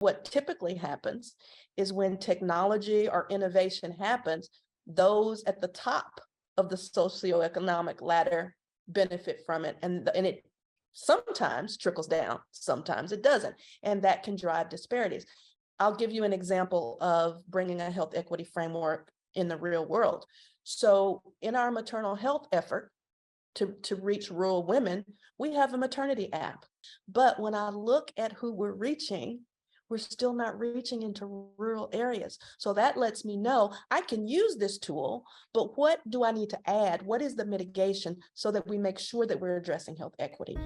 What typically happens is when technology or innovation happens, those at the top of the socioeconomic ladder benefit from it. And it sometimes trickles down, sometimes it doesn't. And that can drive disparities. I'll give you an example of bringing a health equity framework in the real world. So in our maternal health effort to reach rural women, we have a maternity app. But when I look at who we're reaching, we're still not reaching into rural areas. So that lets me know I can use this tool, but what do I need to add? What is the mitigation so that we make sure that we're addressing health equity?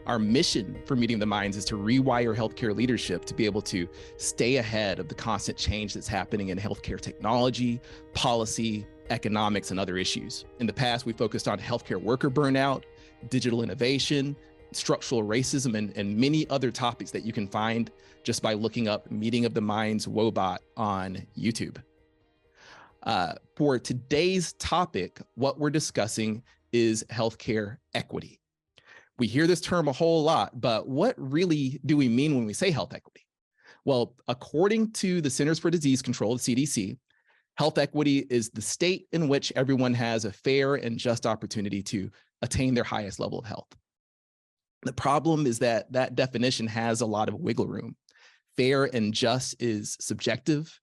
Our mission for Meeting the Minds is to rewire healthcare leadership to be able to stay ahead of the constant change that's happening in healthcare technology, policy, economics, and other issues. In the past, we focused on healthcare worker burnout, digital innovation, structural racism, and many other topics that you can find just by looking up Meeting of the Minds WOBOT on YouTube. For today's topic, what we're discussing is healthcare equity. We hear this term a whole lot, but what really do we mean when we say health equity? Well, according to the Centers for Disease Control, the CDC, health equity is the state in which everyone has a fair and just opportunity to attain their highest level of health. The problem is that that definition has a lot of wiggle room. Fair and just is subjective,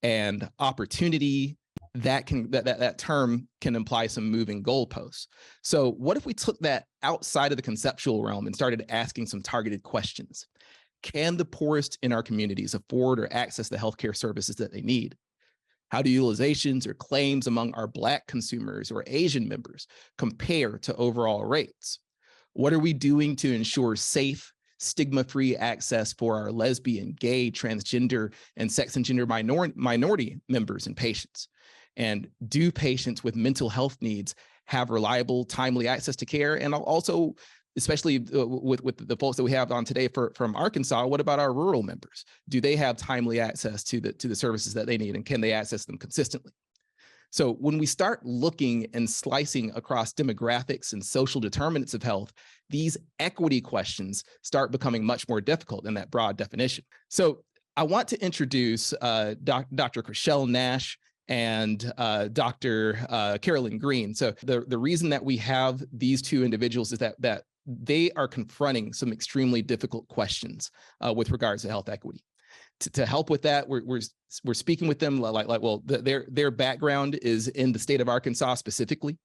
and opportunity, that term can imply some moving goalposts. So what if we took that outside of the conceptual realm and started asking some targeted questions? Can the poorest in our communities afford or access the healthcare services that they need? How do utilizations or claims among our Black consumers or Asian members compare to overall rates? What are we doing to ensure safe, stigma-free access for our lesbian, gay, transgender, and sex and gender minority members and patients? And do patients with mental health needs have reliable, timely access to care? And also, especially with the folks that we have on today from Arkansas, what about our rural members? Do they have timely access to the services that they need, and can they access them consistently? So when we start looking and slicing across demographics and social determinants of health, these equity questions start becoming much more difficult in that broad definition. So I want to introduce Dr. Creshelle Nash and Dr. Carolyn Greene. So the reason that we have these two individuals is that they are confronting some extremely difficult questions with regards to health equity. To help with that, we're speaking with them their background is in the state of Arkansas specifically,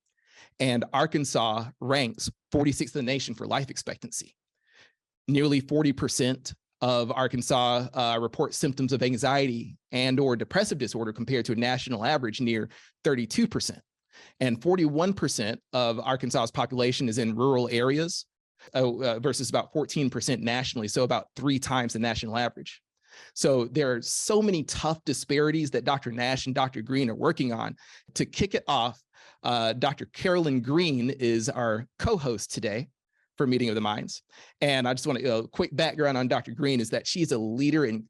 and Arkansas ranks 46th in the nation for life expectancy. Nearly 40% of Arkansas report symptoms of anxiety and or depressive disorder compared to a national average near 32%. And 41% of Arkansas's population is in rural areas versus about 14% nationally, so about 3 times the national average. So there are so many tough disparities that Dr. Nash and Dr. Greene are working on. To kick it off, Dr. Carolyn Greene is our co-host today for Meeting of the Minds. And I just want to a quick background on Dr. Greene is that she's a leader in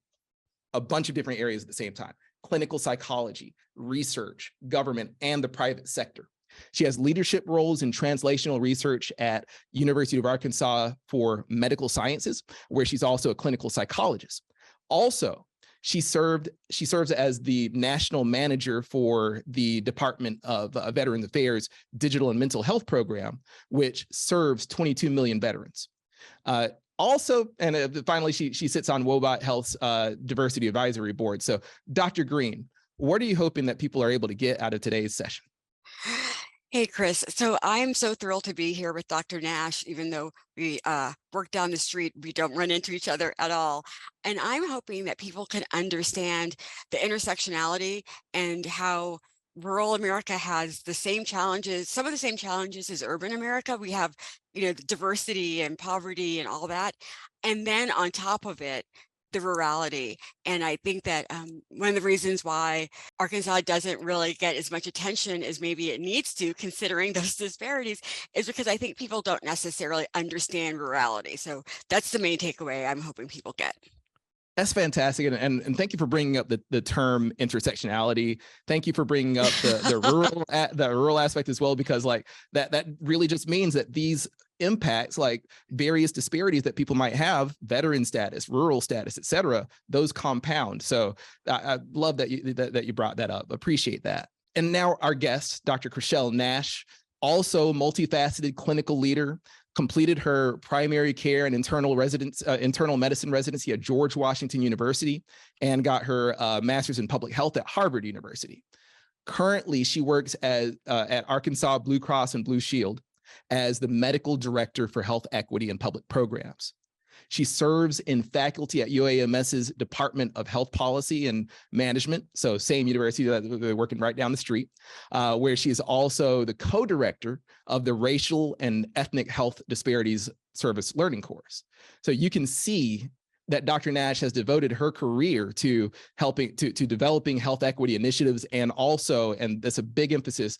a bunch of different areas at the same time: clinical psychology, research, government, and the private sector. She has leadership roles in translational research at University of Arkansas for Medical Sciences, where she's also a clinical psychologist. Also, she serves as the national manager for the Department of Veterans Affairs Digital and Mental Health Program, which serves 22 million veterans. Finally, she sits on WOBOT Health's Diversity Advisory Board. So, Dr. Greene, what are you hoping that people are able to get out of today's session? Hey, Chris. So I'm so thrilled to be here with Dr. Nash, even though we work down the street, we don't run into each other at all. And I'm hoping that people can understand the intersectionality and how rural America has the same challenges, some of the same challenges as urban America. We have, diversity and poverty and all that. And then on top of it, the rurality. And I think that one of the reasons why Arkansas doesn't really get as much attention as maybe it needs to, considering those disparities, is because I think people don't necessarily understand rurality. So that's the main takeaway I'm hoping people get. That's fantastic. And thank you for bringing up the term intersectionality. Thank you for bringing up the rural aspect as well, because that really just means that these impacts, like various disparities that people might have, veteran status, rural status, et cetera, those compound. So I love that you brought that up. Appreciate that. And now our guest, Dr. Creshelle Nash, also multifaceted clinical leader, completed her primary care and internal medicine residency at George Washington University, and got her master's in public health at Harvard University. Currently, she works at Arkansas Blue Cross and Blue Shield as the medical director for health equity and public programs. She serves in faculty at UAMS's Department of Health Policy and Management, so same university that they're working right down the street, where she is also the co-director of the Racial and Ethnic Health Disparities Service Learning Course. So you can see that Dr. Nash has devoted her career to helping to developing health equity initiatives, and also, and that's a big emphasis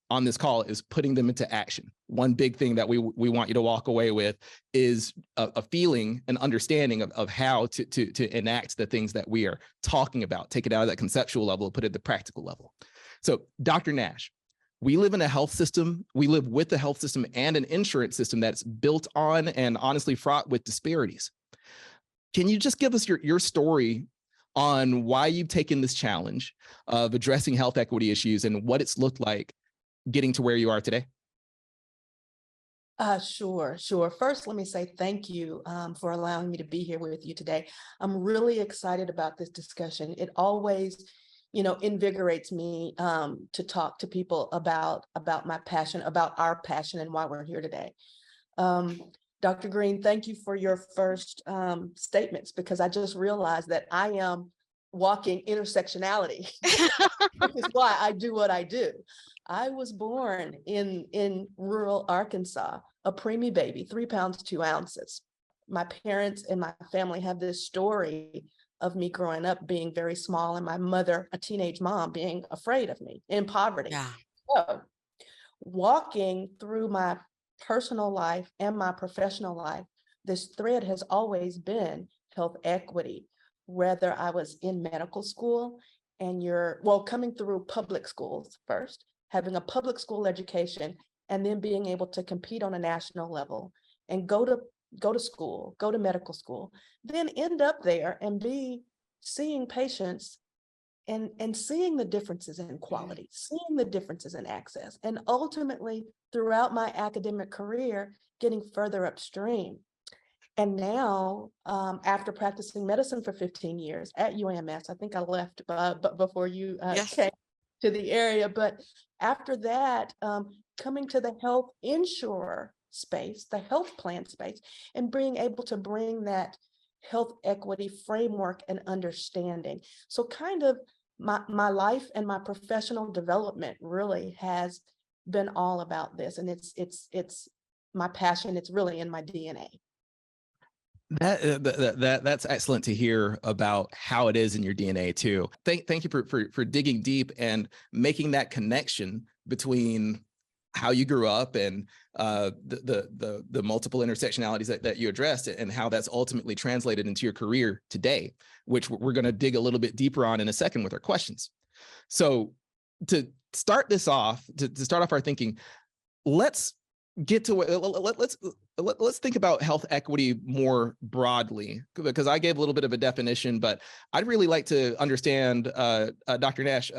on this call, is putting them into action. One big thing that we want you to walk away with is a feeling, an understanding of how to enact the things that we are talking about, take it out of that conceptual level, put it at the practical level. So Dr. Nash, we live in a health system, we live with a health system and an insurance system that's built on and honestly fraught with disparities. Can you just give us your story on why you've taken this challenge of addressing health equity issues and what it's looked like getting to where you are today? Sure. First, let me say thank you for allowing me to be here with you today. I'm really excited about this discussion. It always, invigorates me to talk to people about my passion, about our passion, and why we're here today. Dr. Greene, thank you for your first statements, because I just realized that I am walking intersectionality, which is why I do what I do. I was born in rural Arkansas, a preemie baby, 3 pounds, 2 ounces. My parents and my family have this story of me growing up being very small, and my mother, a teenage mom, being afraid of me in poverty. Yeah. So walking through my personal life and my professional life, this thread has always been health equity, whether I was in medical school and coming through public schools first, having a public school education, and then being able to compete on a national level and go to school, go to medical school, then end up there and be seeing patients and seeing the differences in quality, seeing the differences in access, and ultimately throughout my academic career, getting further upstream. And now, after practicing medicine for 15 years at UAMS, I think I left before you Yes. came to the area, but after that, coming to the health insurer space, the health plan space, and being able to bring that health equity framework and understanding. So kind of my life and my professional development really has been all about this, and it's my passion. It's really in my DNA. That's excellent to hear about how it is in your DNA too. Thank you for digging deep and making that connection between how you grew up and the multiple intersectionalities that you addressed, and how that's ultimately translated into your career today, which we're going to dig a little bit deeper on in a second with our questions. So to start this off, to start off our thinking, let's get to let's think about health equity more broadly, because I gave a little bit of a definition, but I'd really like to understand, Dr. Nash,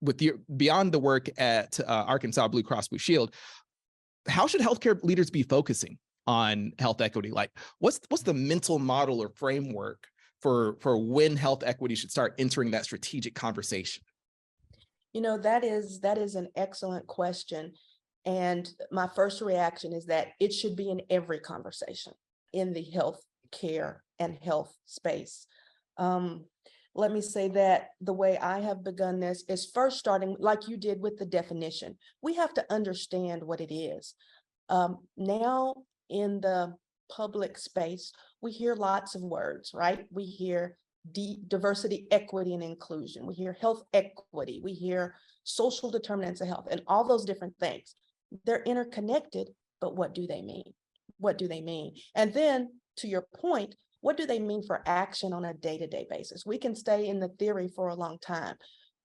with your beyond the work at Arkansas Blue Cross Blue Shield, how should healthcare leaders be focusing on health equity? Like, what's the mental model or framework for when health equity should start entering that strategic conversation? That is an excellent question. And my first reaction is that it should be in every conversation in the health care and health space. Let me say that the way I have begun this is first starting, like you did, with the definition. We have to understand what it is. Now in the public space, we hear lots of words, right? We hear diversity, equity, and inclusion. We hear health equity. We hear social determinants of health, and all those different things. They're interconnected, but what do they mean? What do they mean? And then, to your point, what do they mean for action on a day-to-day basis? We can stay in the theory for a long time,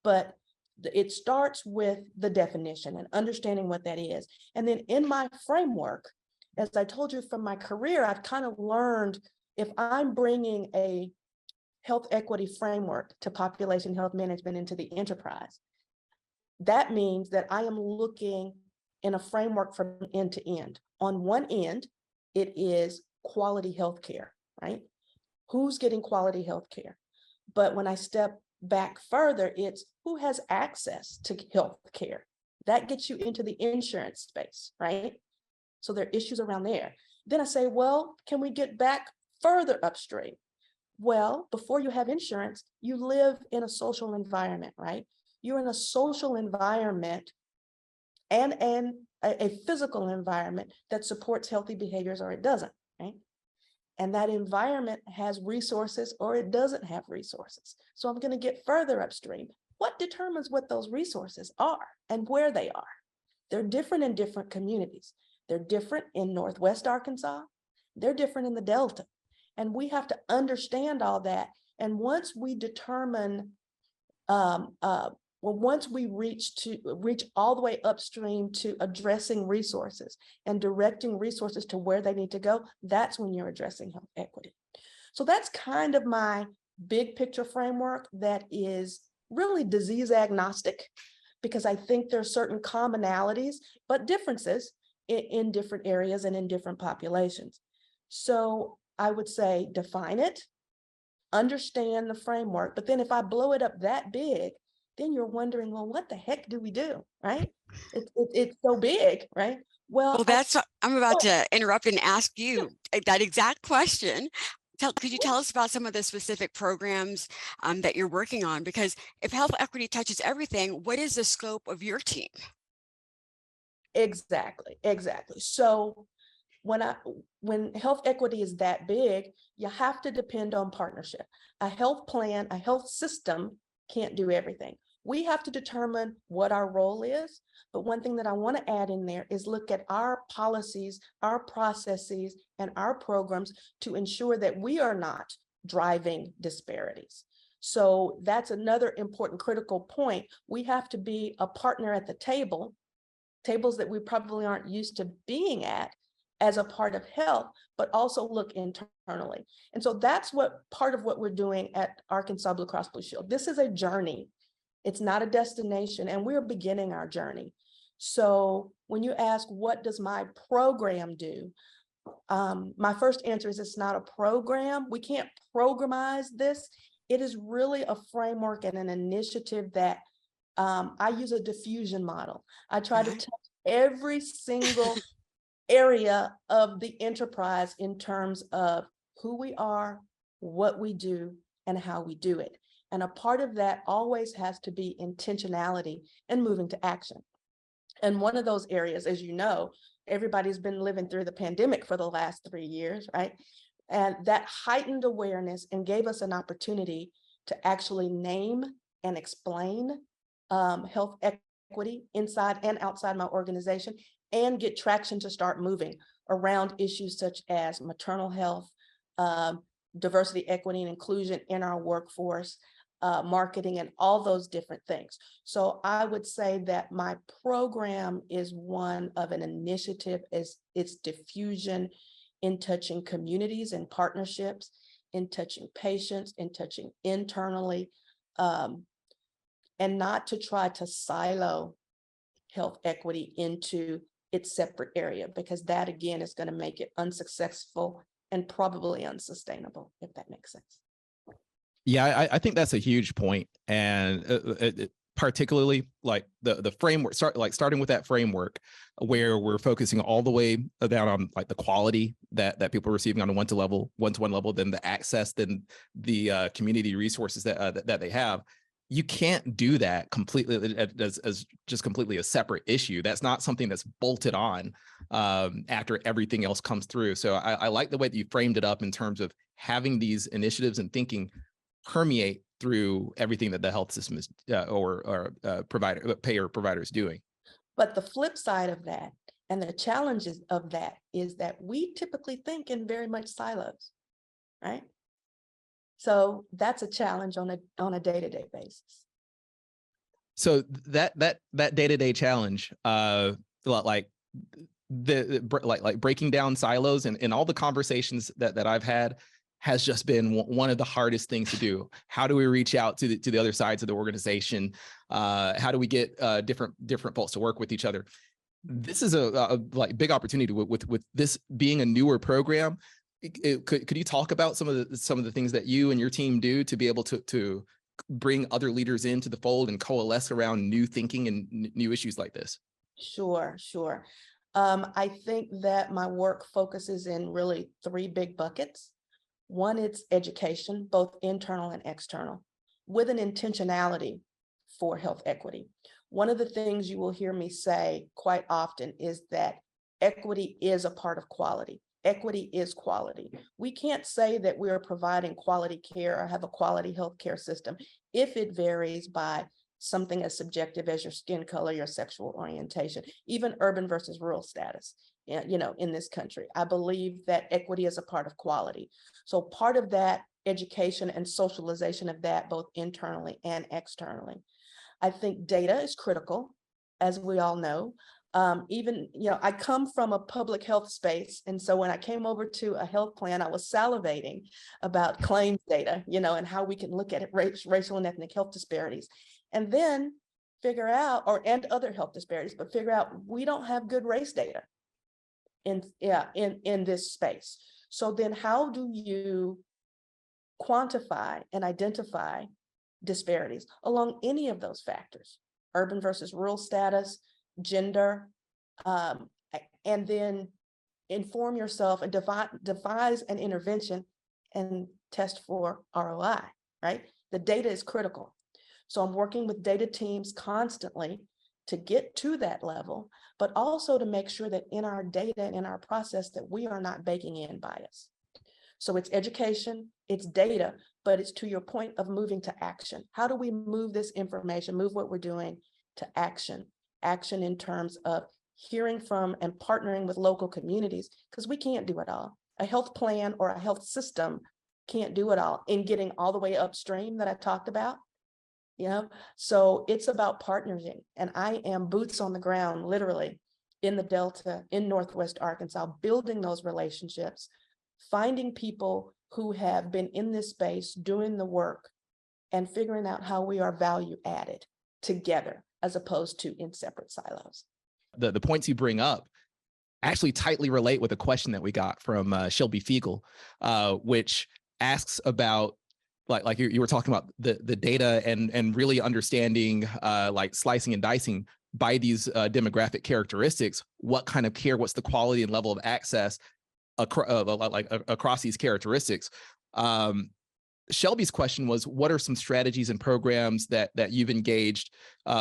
but it starts with the definition and understanding what that is. And then in my framework, as I told you from my career, I've kind of learned if I'm bringing a health equity framework to population health management into the enterprise, that means that I am looking in a framework from end to end. On one end, it is quality healthcare, right? Who's getting quality healthcare? But when I step back further, it's who has access to healthcare. That gets you into the insurance space, right? So there are issues around there. Then I say, well, can we get back further upstream? Well, before you have insurance, you live in a social environment, right? You're in a social environment and a physical environment that supports healthy behaviors or it doesn't, right? And that environment has resources or it doesn't have resources. So I'm going to get further upstream. What determines what those resources are and where they are? They're different in different communities. They're different in Northwest Arkansas. They're different in the Delta. And we have to understand all that. And once we determine, once we reach all the way upstream to addressing resources and directing resources to where they need to go, that's when you're addressing health equity. So that's kind of my big picture framework that is really disease agnostic, because I think there are certain commonalities, but differences in different areas and in different populations. So I would say define it, understand the framework, but then if I blow it up that big, then you're wondering, well, what the heck do we do, right? It's so big, right? Well, I'm about to interrupt and ask you that exact question. Could you tell us about some of the specific programs that you're working on? Because if health equity touches everything, what is the scope of your team? Exactly. So when health equity is that big, you have to depend on partnership. A health plan, a health system can't do everything. We have to determine what our role is. But one thing that I want to add in there is look at our policies, our processes, and our programs to ensure that we are not driving disparities. So that's another important critical point. We have to be a partner at the table, tables that we probably aren't used to being at as a part of health, but also look internally. And so that's part of what we're doing at Arkansas Blue Cross Blue Shield. This is a journey. It's not a destination, and we're beginning our journey. So when you ask, what does my program do? My first answer is it's not a program. We can't programize this. It is really a framework and an initiative that I use a diffusion model. I try to touch every single area of the enterprise in terms of who we are, what we do, and how we do it. And a part of that always has to be intentionality and moving to action. And one of those areas, as you know, everybody's been living through the pandemic for the last 3 years, right? And that heightened awareness and gave us an opportunity to actually name and explain health equity inside and outside my organization and get traction to start moving around issues such as maternal health, diversity, equity, and inclusion in our workforce, marketing, and all those different things. So I would say that my program is one of an initiative, as its diffusion in touching communities and partnerships, in touching patients, in touching internally, and not to try to silo health equity into its separate area, because that again is going to make it unsuccessful and probably unsustainable, if that makes sense. Yeah, I think that's a huge point. And particularly like the framework, starting with that framework where we're focusing all the way down on like the quality that people are receiving on a one-to-one level, then the access, then the community resources that they have. You can't do that completely as just completely a separate issue. That's not something that's bolted on after everything else comes through. So I like the way that you framed it up in terms of having these initiatives and thinking permeate through everything that the health system is or payer provider is doing. But the flip side of that and the challenges of that is that we typically think in very much silos, right? So that's a challenge on a day-to-day basis. So that day-to-day challenge, like like breaking down silos and all the conversations that I've had has just been one of the hardest things to do. How do we reach out to the other sides of the organization? How do we get different folks to work with each other? This is a like big opportunity with this being a newer program. Could you talk about some of the things that you and your team do to be able to bring other leaders into the fold and coalesce around new thinking and new issues like this? Sure. I think that my work focuses in really three big buckets. One, it's education, both internal and external, with an intentionality for health equity. One of the things you will hear me say quite often is that equity is a part of quality. Equity is quality. We can't say that we are providing quality care or have a quality healthcare system if it varies by something as subjective as your skin color, your sexual orientation, even urban versus rural status, in this country. I believe that equity is a part of quality. So part of that education and socialization of that, both internally and externally. I think data is critical, as we all know. I come from a public health space. And so when I came over to a health plan, I was salivating about claims data, and how we can look at it, racial and ethnic health disparities. And then figure out, and other health disparities, but figure out we don't have good race data in this space. So then how do you quantify and identify disparities along any of those factors, urban versus rural status, gender, and then inform yourself and devise an intervention and test for ROI, right? The data is critical. So I'm working with data teams constantly to get to that level, but also to make sure that in our data and in our process that we are not baking in bias. So it's education, it's data, but it's to your point of moving to action. How do we move this information, move what we're doing to action? Action in terms of hearing from and partnering with local communities, because we can't do it all. A health plan or a health system can't do it all in getting all the way upstream that I talked about. So it's about partnering. And I am boots on the ground, literally in the Delta, in Northwest Arkansas, building those relationships, finding people who have been in this space, doing the work, and figuring out how we are value added together, as opposed to in separate silos. The points you bring up actually tightly relate with a question that we got from Shelby Fiegel, which asks about, like you were talking about the data and really understanding like slicing and dicing by these demographic characteristics, what kind of care, what's the quality and level of access across these characteristics. Shelby's question was, what are some strategies and programs that you've engaged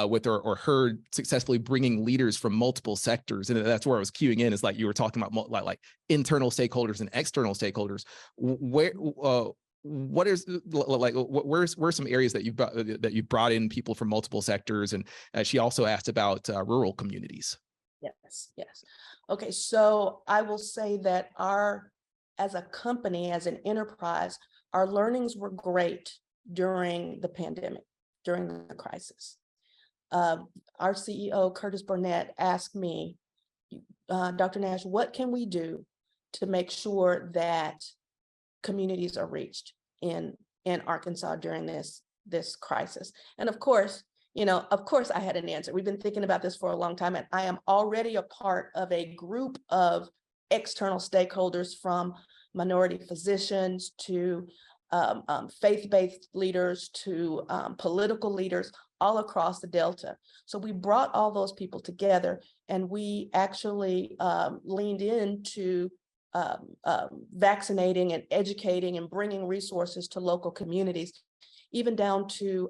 with or heard successfully bringing leaders from multiple sectors? And that's where I was queuing in, is like you were talking about like internal stakeholders and external stakeholders. Where's some areas that you've brought in people from multiple sectors? And she also asked about rural communities. Yes. Okay, so I will say that as a company, as an enterprise, our learnings were great during the pandemic, during the crisis. Our CEO, Curtis Burnett, asked me, Dr. Nash, what can we do to make sure that communities are reached in Arkansas during this crisis? And of course I had an answer. We've been thinking about this for a long time, and I am already a part of a group of external stakeholders, from minority physicians to faith-based leaders to political leaders all across the Delta. So we brought all those people together, and we actually leaned into vaccinating and educating and bringing resources to local communities, even down to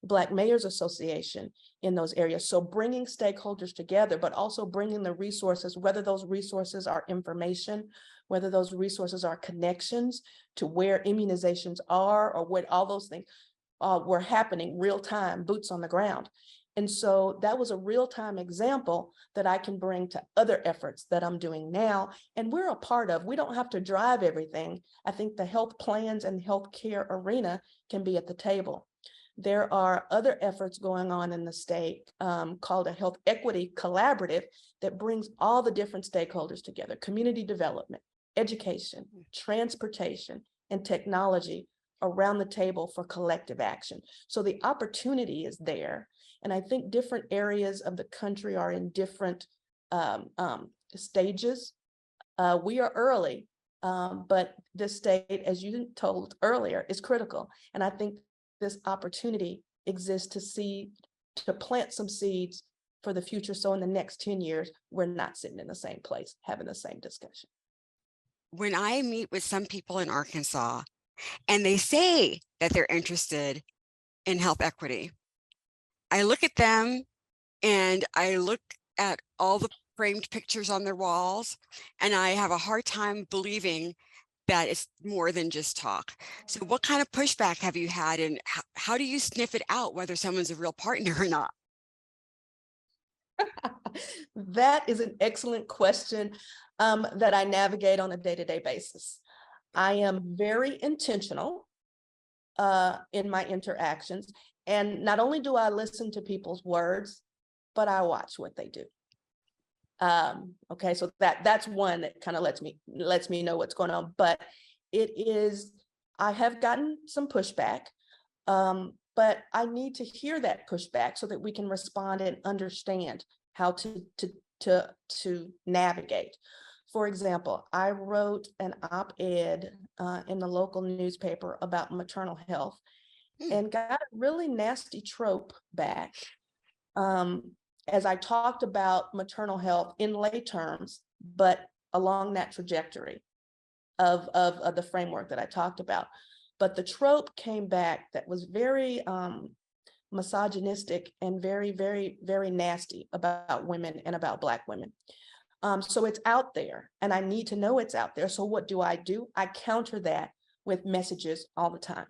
Black Mayors Association in those areas. So bringing stakeholders together, but also bringing the resources, whether those resources are information, whether those resources are connections to where immunizations are, or what all those things were happening real time, boots on the ground. And so that was a real-time example that I can bring to other efforts that I'm doing now. And we're a part of. We don't have to drive everything. I think the health plans and healthcare arena can be at the table. There are other efforts going on in the state called a Health Equity Collaborative that brings all the different stakeholders together: community development, education, transportation, and technology around the table for collective action. So the opportunity is there. And I think different areas of the country are in different stages. We are early, but this state, as you told earlier, is critical. And I think this opportunity exists to plant some seeds for the future. So in the next 10 years, we're not sitting in the same place, having the same discussion. When I meet with some people in Arkansas and they say that they're interested in health equity, I look at them and I look at all the framed pictures on their walls, and I have a hard time believing that it's more than just talk. So what kind of pushback have you had, and how do you sniff it out whether someone's a real partner or not? That is an excellent question that I navigate on a day-to-day basis. I am very intentional in my interactions. And not only do I listen to people's words, but I watch what they do. Okay, so that's one that kind of lets me know what's going on. But I have gotten some pushback, but I need to hear that pushback so that we can respond and understand how to navigate. For example, I wrote an op-ed in the local newspaper about maternal health and got a really nasty trope back as I talked about maternal health in lay terms, but along that trajectory of the framework that I talked about. But the trope came back that was very misogynistic and very, very, very nasty about women and about Black women. So it's out there and I need to know it's out there. So what do? I counter that with messages all the time,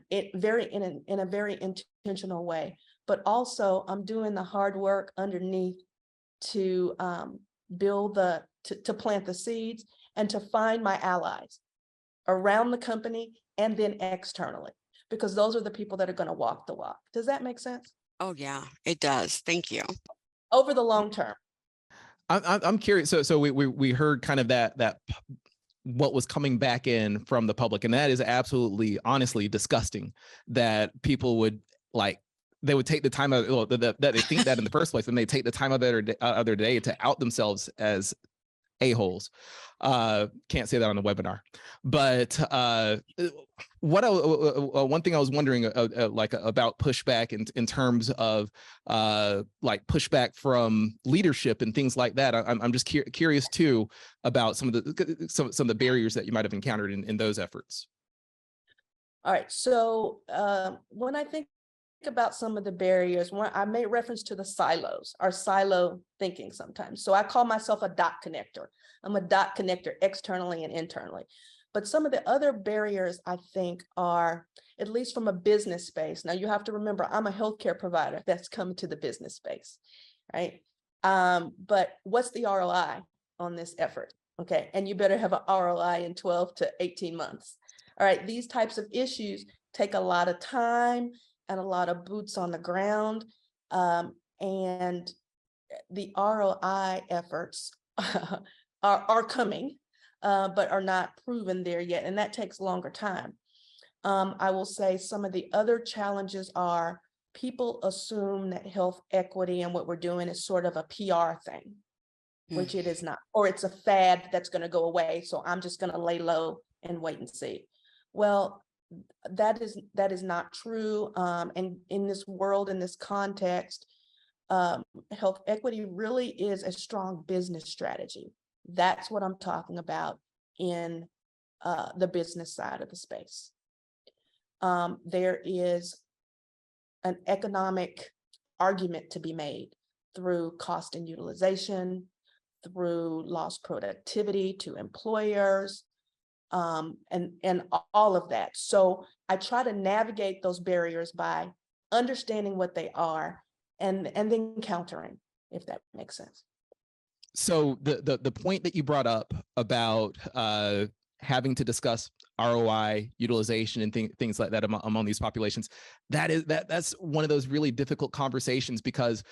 in a very intentional way. But also I'm doing the hard work underneath to to plant the seeds and to find my allies around the company and then externally, because those are the people that are going to walk the walk. Does that make sense? Oh yeah, it does. Thank you. Over the long term. I'm curious. So we heard kind of that what was coming back in from the public, and that is absolutely, honestly disgusting that people would they would take the time out, that they think that in the first place, and they take the time of their day to out themselves as a-holes. Can't say that on the webinar, but one thing I was wondering about pushback in terms of pushback from leadership and things like that. I'm just curious too about some of the barriers that you might have encountered in those efforts. All right, so when I think about some of the barriers, when I made reference to the silos, our silo thinking sometimes. So I call myself a dot connector. I'm a dot connector externally and internally. But some of the other barriers I think are, at least from a business space. Now you have to remember, I'm a healthcare provider that's coming to the business space, right? But what's the ROI on this effort? Okay, and you better have an ROI in 12 to 18 months. All right, these types of issues take a lot of time and a lot of boots on the ground. And the ROI efforts are coming, but are not proven there yet. And that takes longer time. I will say some of the other challenges are people assume that health equity and what we're doing is sort of a PR thing, which it is not, or it's a fad that's going to go away. So I'm just going to lay low and wait and see. Well, that is not true. And in this world, in this context, health equity really is a strong business strategy. That's what I'm talking about in the business side of the space. There is an economic argument to be made through cost and utilization, through lost productivity to employers, and all of that. So I try to navigate those barriers by understanding what they are and then countering, if that makes sense. So the point that you brought up about having to discuss ROI, utilization, and things like that among these populations, that's one of those really difficult conversations, because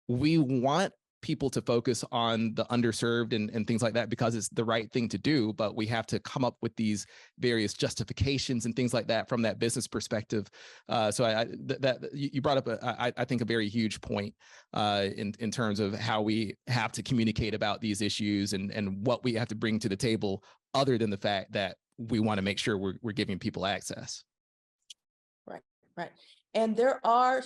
we want people to focus on the underserved and things like that, because it's the right thing to do, but we have to come up with these various justifications and things like that from that business perspective. So you brought up I think a very huge point in terms of how we have to communicate about these issues and what we have to bring to the table, other than the fact that we want to make sure we're giving people access. Right. And there are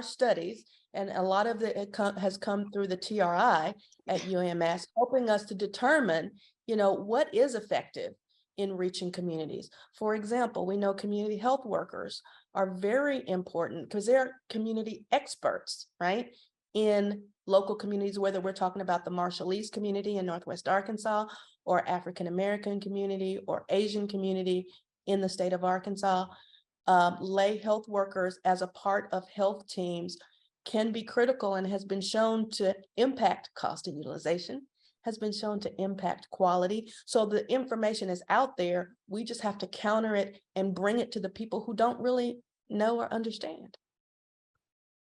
studies, and a lot of it has come through the TRI at UMS, helping us to determine, what is effective in reaching communities. For example, we know community health workers are very important because they're community experts, right? In local communities, whether we're talking about the Marshallese community in Northwest Arkansas, or African American community, or Asian community in the state of Arkansas. Lay health workers as a part of health teams can be critical, and has been shown to impact cost and utilization, has been shown to impact quality. So the information is out there. We just have to counter it and bring it to the people who don't really know or understand.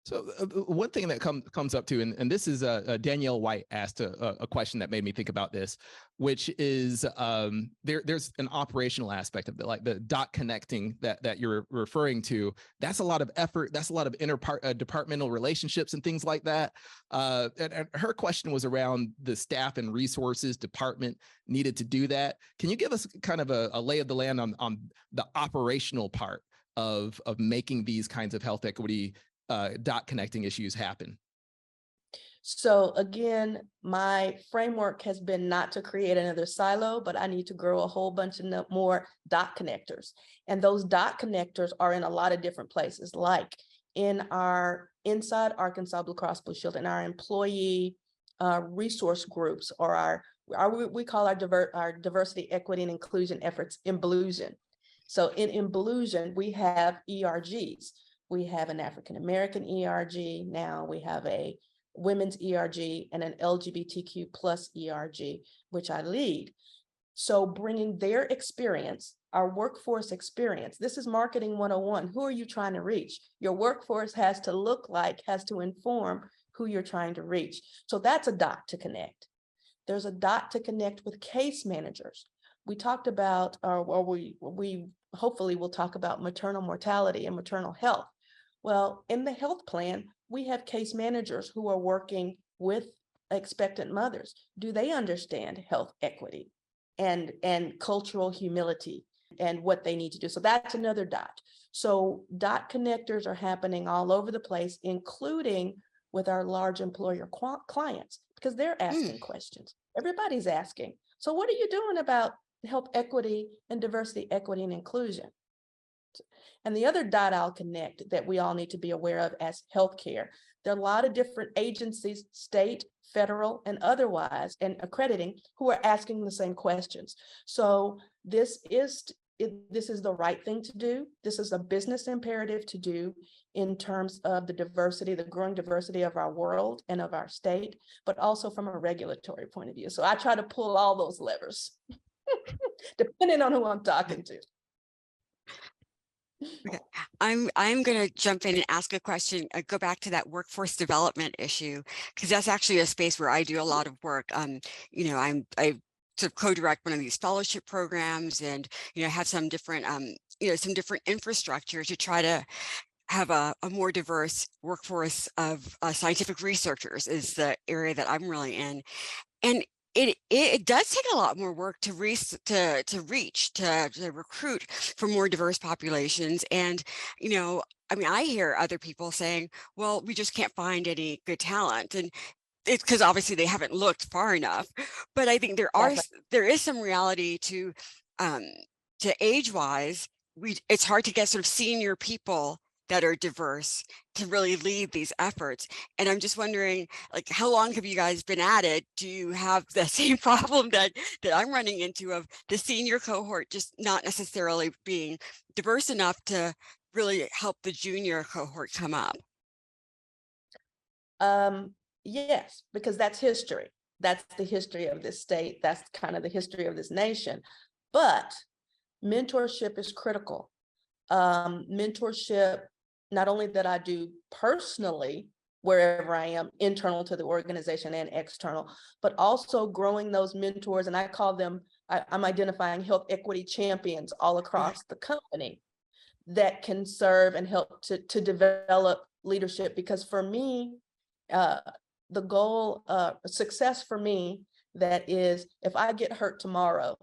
So one thing that comes up too, and this is Danielle White asked a question that made me think about this, which is there's an operational aspect of it, like the dot connecting that you're referring to. That's a lot of effort. That's a lot of departmental relationships and things like that. And her question was around the staff and resources department needed to do that. Can you give us kind of a lay of the land on the operational part of making these kinds of health equity dot connecting issues happen? So again, my framework has been not to create another silo, but I need to grow a whole bunch of more dot connectors. And those dot connectors are in a lot of different places, like in our inside Arkansas Blue Cross Blue Shield, in our employee resource groups, or we call our diversity, equity, and inclusion efforts Imblusion. So in Imblusion, we have ERGs. We have an African American ERG now. We have a women's ERG and an LGBTQ plus ERG, which I lead. So bringing their experience, our workforce experience, this is marketing 101. Who are you trying to reach? Your workforce has to inform who you're trying to reach. So that's a dot to connect. There's a dot to connect with case managers. We talked about, or we hopefully will talk about maternal mortality and maternal health. Well, in the health plan, we have case managers who are working with expectant mothers. Do they understand health equity and cultural humility and what they need to do? So that's another dot. So dot connectors are happening all over the place, including with our large employer clients, because they're asking questions. Everybody's asking. So what are you doing about health equity and diversity, equity, and inclusion? And the other dot I'll connect that we all need to be aware of as healthcare, there are a lot of different agencies, state, federal, and otherwise, and accrediting, who are asking the same questions. So this is the right thing to do. This is a business imperative to do in terms of the diversity, the growing diversity of our world and of our state, but also from a regulatory point of view. So I try to pull all those levers, depending on who I'm talking to. Okay. I'm going to jump in and ask a question, go back to that workforce development issue, because that's actually a space where I do a lot of work. I sort of co-direct one of these fellowship programs, and have some different infrastructure to try to have a more diverse workforce of scientific researchers is the area that I'm really in. And it does take a lot more work to reach, to recruit for more diverse populations. And, I hear other people saying, well, we just can't find any good talent. And it's because obviously they haven't looked far enough. But I think there is some reality to age-wise, it's hard to get sort of senior people that are diverse to really lead these efforts. And I'm just wondering, like, how long have you guys been at it? Do you have the same problem that I'm running into, of the senior cohort just not necessarily being diverse enough to really help the junior cohort come up? Yes, because that's history. That's the history of this state. That's kind of the history of this nation. But mentorship is critical. Mentorship, not only that I do personally, wherever I am, internal to the organization and external, but also growing those mentors. And I call them, I'm identifying health equity champions all across the company that can serve and help to develop leadership. Because for me, the goal, success for me, that is, if I get hurt tomorrow,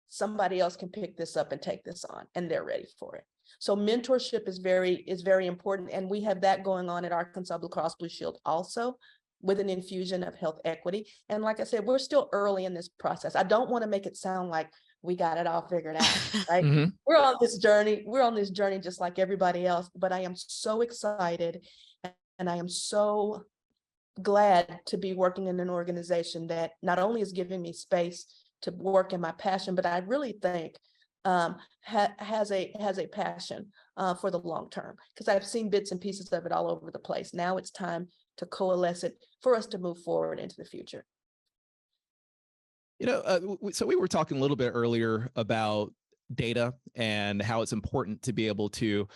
somebody else can pick this up and take this on, and they're ready for it. So mentorship is very important. And we have that going on at Arkansas Blue Cross Blue Shield also, with an infusion of health equity. And like I said, we're still early in this process. I don't want to make it sound like we got it all figured out, right? Mhm. We're on this journey just like everybody else, but I am so excited, and I am so glad to be working in an organization that not only is giving me space to work in my passion, but I really think has a passion for the long term, because I've seen bits and pieces of it all over the place. Now it's time to coalesce it for us to move forward into the future. You know, so we were talking a little bit earlier about data and how it's important to be able to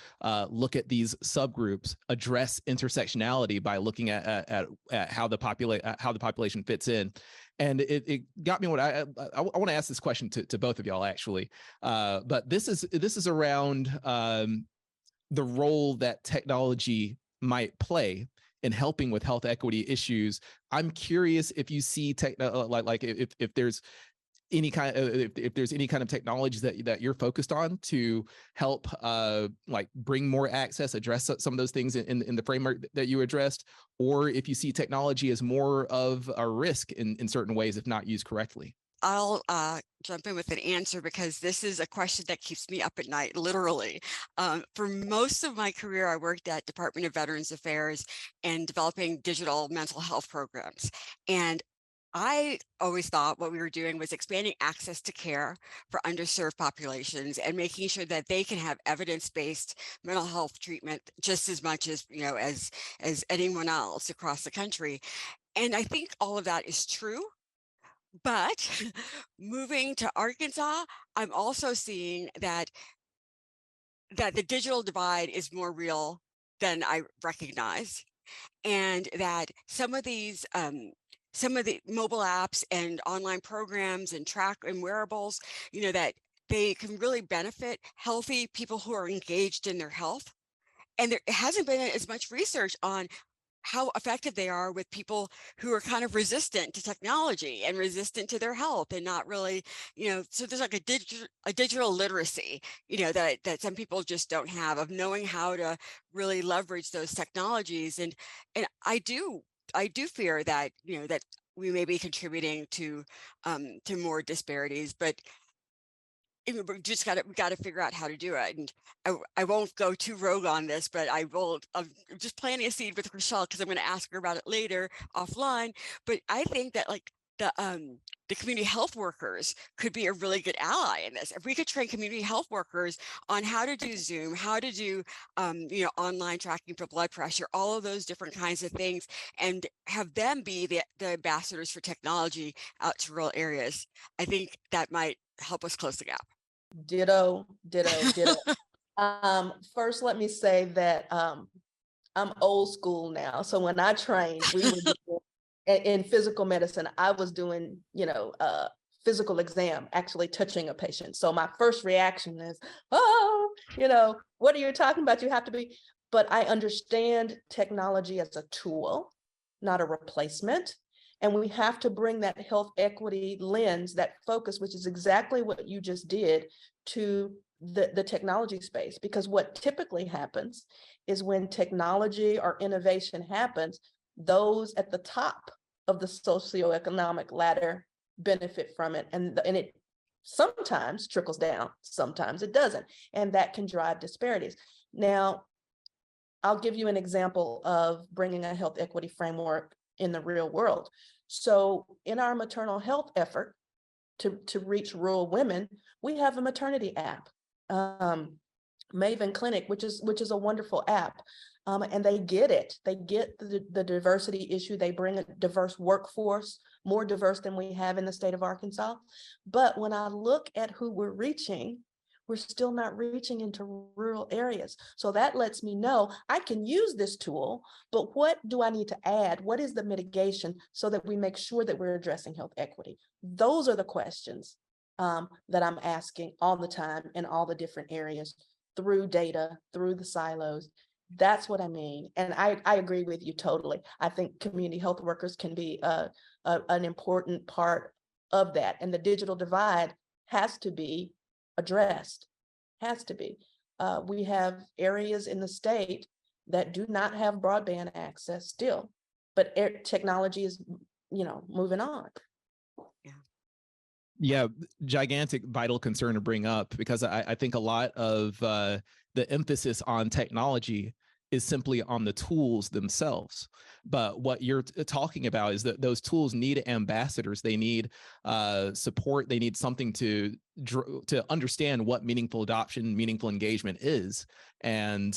look at these subgroups, address intersectionality by looking at how the population fits in. And it got me what I want to ask this question to both of y'all, actually. But this is around the role that technology might play in helping with health equity issues. I'm curious if you see if there's any kind of technologies that you're focused on to help like bring more access, address some of those things in the framework that you addressed, or if you see technology as more of a risk in certain ways if not used correctly. I'll jump in with an answer, because this is a question that keeps me up at night, literally. For most of my career, I worked at Department of Veterans Affairs and developing digital mental health programs. And I always thought what we were doing was expanding access to care for underserved populations and making sure that they can have evidence-based mental health treatment just as much as, as anyone else across the country. And I think all of that is true. But moving to Arkansas, I'm also seeing that the digital divide is more real than I recognize, and that some of the mobile apps and online programs and track and wearables, that they can really benefit healthy people who are engaged in their health. And there hasn't been as much research on how effective they are with people who are kind of resistant to technology and resistant to their health, and not really, so there's like a digital literacy, that some people just don't have, of knowing how to really leverage those technologies. And I do fear that, that we may be contributing to more disparities, but we just got to figure out how to do it. And I won't go too rogue on this, but I'm just planting a seed with Creshelle, because I'm going to ask her about it later offline. But I think that the community health workers could be a really good ally in this. If we could train community health workers on how to do Zoom, how to do online tracking for blood pressure, all of those different kinds of things, and have them be the ambassadors for technology out to rural areas, I think that might help us close the gap. Ditto. First, let me say that I'm old school now. So when I trained, we were doing, in physical medicine, I was doing, physical exam, actually touching a patient. So my first reaction is, oh, what are you talking about? You have to be. But I understand technology as a tool, not a replacement. And we have to bring that health equity lens, that focus, which is exactly what you just did, to the technology space. Because what typically happens is when technology or innovation happens, those at the top of the socioeconomic ladder benefit from it. And it sometimes trickles down, sometimes it doesn't. And that can drive disparities. Now, I'll give you an example of bringing a health equity framework in the real world. So in our maternal health effort to reach rural women, we have a maternity app, Maven Clinic, which is a wonderful app. And they get it. They get the diversity issue. They bring a diverse workforce, more diverse than we have in the state of Arkansas. But when I look at who we're reaching, we're still not reaching into rural areas. So that lets me know I can use this tool, but what do I need to add? What is the mitigation so that we make sure that we're addressing health equity? Those are the questions that I'm asking all the time in all the different areas through data, through the silos. That's what I mean. And I agree with you totally. I think community health workers can be an important part of that. And the digital divide has to be addressed, has to be. We have areas in the state that do not have broadband access still, but technology is, moving on. Yeah, gigantic, vital concern to bring up, because I think a lot of the emphasis on technology is simply on the tools themselves. But what you're talking about is that those tools need ambassadors. They need support. They need something to understand what meaningful adoption, meaningful engagement is, and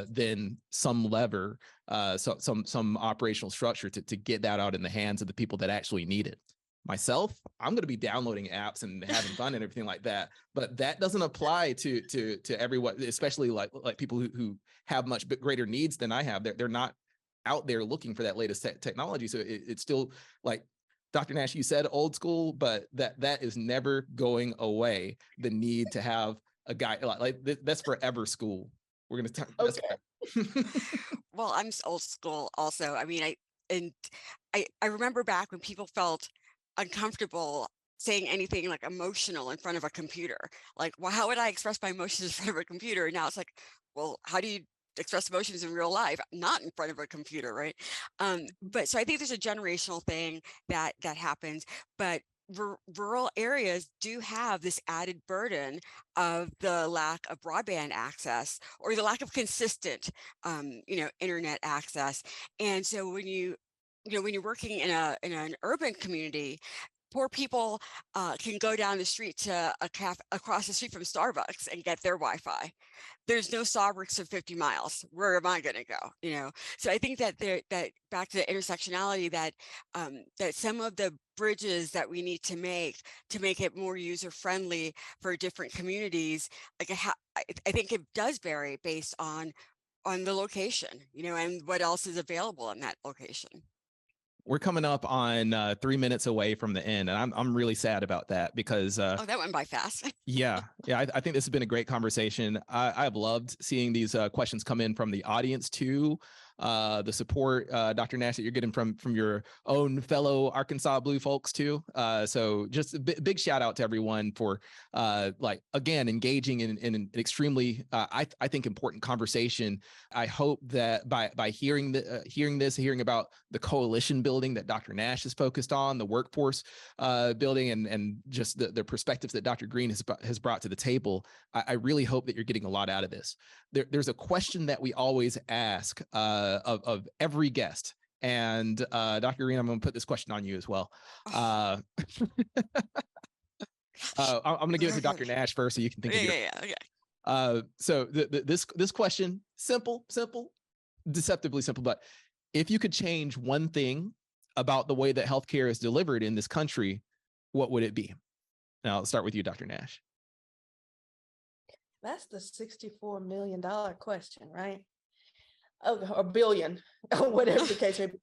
then some lever, some operational structure to get that out in the hands of the people that actually need it. Myself, I'm going to be downloading apps and having fun and everything like that, but that doesn't apply to everyone, especially like people who have much greater needs than I have. They're not out there looking for that latest technology. So it's still, like Dr. Nash, you said old school, but that is never going away. The need to have a guy like that's forever school. We're going to talk. Okay. Well, I'm old school also. I mean, I remember back when people felt uncomfortable saying anything like emotional in front of a computer. Like, well, how would I express my emotions in front of a computer? And now it's like, well, how do you express emotions in real life? Not in front of a computer, right? But so I think there's a generational thing that happens, but rural areas do have this added burden of the lack of broadband access or the lack of consistent, internet access. And so when you're working in an urban community, poor people can go down the street to a cafe across the street from Starbucks and get their Wi-Fi. There's no Starbucks of 50 miles. Where am I going to go? So I think that that back to the intersectionality, that that some of the bridges that we need to make it more user friendly for different communities, like I think it does vary based on the location, and what else is available in that location. We're coming up on 3 minutes away from the end, and I'm really sad about that, because oh, that went by fast. yeah, I think this has been a great conversation. I've loved seeing these questions come in from the audience too. The support, Dr. Nash, that you're getting from your own fellow Arkansas Blue folks too. So just a big shout out to everyone for again, engaging in an extremely, I think, important conversation. I hope that by hearing about the coalition building that Dr. Nash is focused on, the workforce building, and just the perspectives that Dr. Greene has brought to the table, I really hope that you're getting a lot out of this. There's a question that we always ask of every guest, and Dr. Greene, I'm going to put this question on you as well. I'm going to give it to Dr. Nash first, so you can think of your. Okay. So this question, simple, deceptively simple, but if you could change one thing about the way that healthcare is delivered in this country, what would it be? Now, let's start with you, Dr. Nash. That's the $64 million question, right? Oh, or billion, whatever the case may be.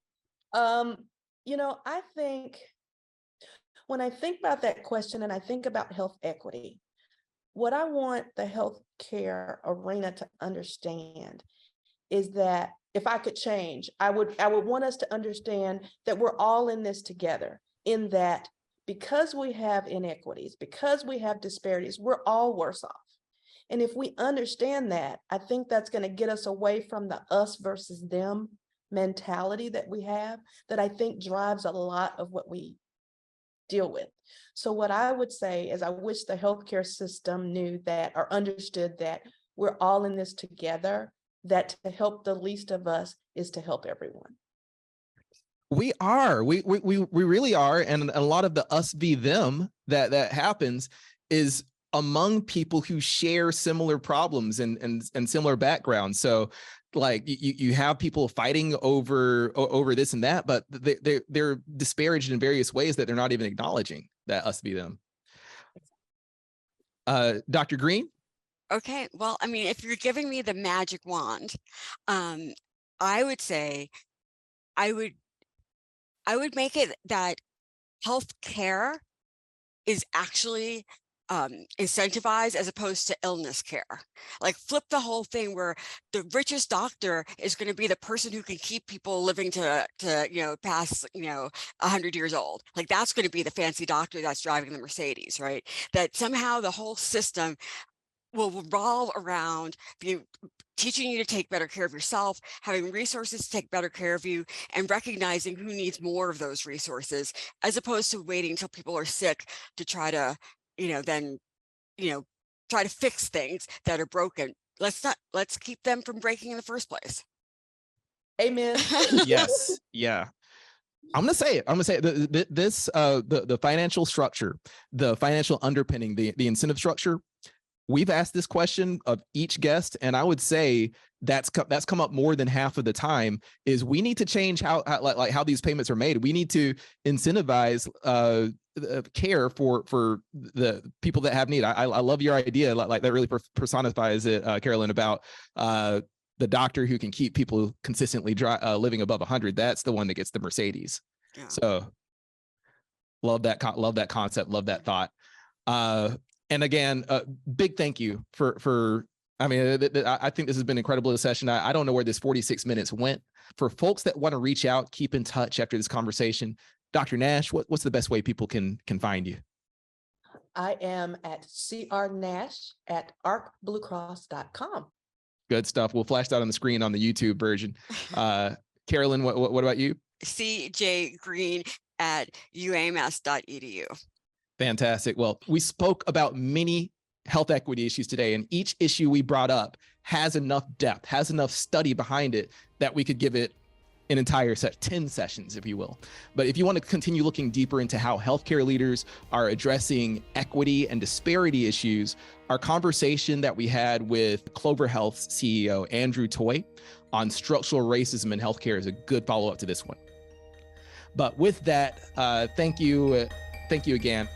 I think when I think about that question and I think about health equity, what I want the healthcare arena to understand is that if I could change, I would want us to understand that we're all in this together, in that because we have inequities, because we have disparities, we're all worse off. And if we understand that, I think that's going to get us away from the us versus them mentality that we have, that I think drives a lot of what we deal with. So what I would say is I wish the healthcare system knew that, or understood that we're all in this together, that to help the least of us is to help everyone. We are. We really are. And a lot of the us v them that happens is among people who share similar problems and similar backgrounds. So like you have people fighting over this and that, but they're disparaged in various ways that they're not even acknowledging that us to be them. Dr. Greene? Okay, well, I mean, if you're giving me the magic wand, I would say I would make it that healthcare is actually incentivized as opposed to illness care. Like flip the whole thing where the richest doctor is going to be the person who can keep people living to past 100 years old. Like that's going to be the fancy doctor that's driving the Mercedes, right? That somehow the whole system will revolve around teaching you to take better care of yourself, having resources to take better care of you, and recognizing who needs more of those resources, as opposed to waiting until people are sick to try to, try to fix things that are broken. Let's keep them from breaking in the first place. Amen. Yes. Yeah. I'm gonna say it. The financial structure, the financial underpinning, the incentive structure. We've asked this question of each guest, and I would say that's come up more than half of the time. Is we need to change how these payments are made. We need to incentivize care for the people that have need. I love your idea, like that really personifies it, Carolyn, about the doctor who can keep people consistently living above 100. That's the one that gets the Mercedes. Yeah. So love that concept. Love that thought. And again, big thank you for I mean, I think this has been incredible, this session. I don't know where this 46 minutes went. For folks that want to reach out, keep in touch after this conversation, Dr. Nash, what's the best way people can find you? I am at crnash@arcbluecross.com. Good stuff. We'll flash that on the screen on the YouTube version. Carolyn, what about you? cjgreen@uams.edu. Fantastic. Well, we spoke about many health equity issues today, and each issue we brought up has enough depth, has enough study behind it that we could give it an entire 10 sessions, if you will. But if you want to continue looking deeper into how healthcare leaders are addressing equity and disparity issues, our conversation that we had with Clover Health's CEO, Andrew Toy, on structural racism in healthcare is a good follow-up to this one. But with that, thank you again.